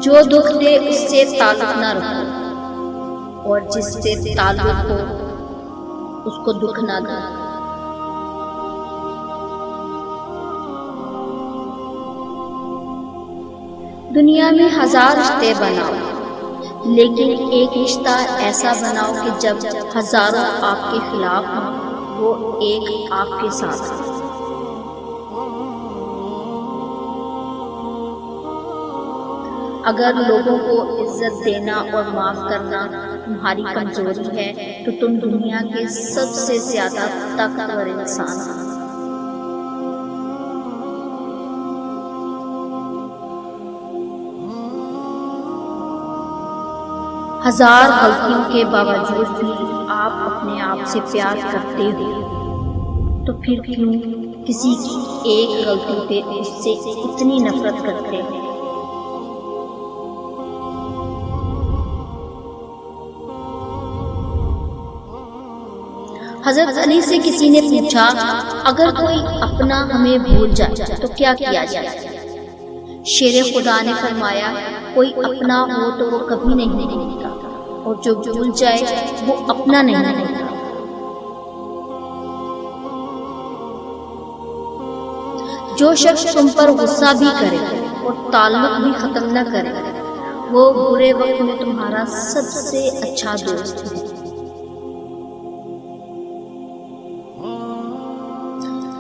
जो दुख दे उससे ताल्लुक न रखो और जिससे ताल्लुक हो उसको दुख ना दो। दुनिया में 1000 रिश्ते बनाओ, लेकिन एक रिश्ता ऐसा बनाओ कि जब हजारों आपके खिलाफ हों वो एक आपके साथ हो। अगर लोगों को इज्जत देना और माफ करना तुम्हारी कमजोरी है तो तुम दुनिया के सबसे ज्यादा ताकतवर इंसान हो। हजार गलतियों के बावजूद भी आप अपने आप से प्यार करते हो, तो फिर क्यों किसी की एक गलती पे उससे इतनी नफरत करते हैं? हजरत अली से किसी ने पूछा, अगर कोई अपना हमें भूल जाए तो क्या किया जाए? शेर खुदा ने फरमाया, कोई अपना हो तो वो कभी नहीं भूलता, और जो भूल जाए वो अपना नहीं भूलता। जो शख्स तुम पर गुस्सा भी करे और ताल्लुक भी खत्म न करे, वो बुरे वक्त में तुम्हारा सबसे अच्छा दोस्त है।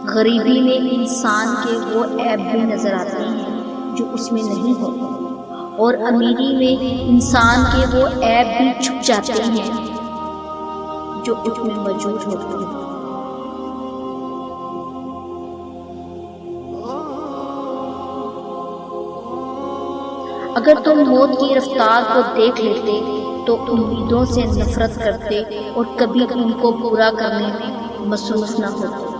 गरीबी में इंसान के वो ऐब भी नजर आते हैं जो उसमें नहीं होते, और अमीरी में इंसान के वो ऐब भी छुप जाते हैं जो उसमें मौजूद होते हैं। अगर तुम मौत की रफ्तार को देख लेते तो उम्मीदों से नफरत करते और कभी उनको पूरा करने में मसरूफ न होते।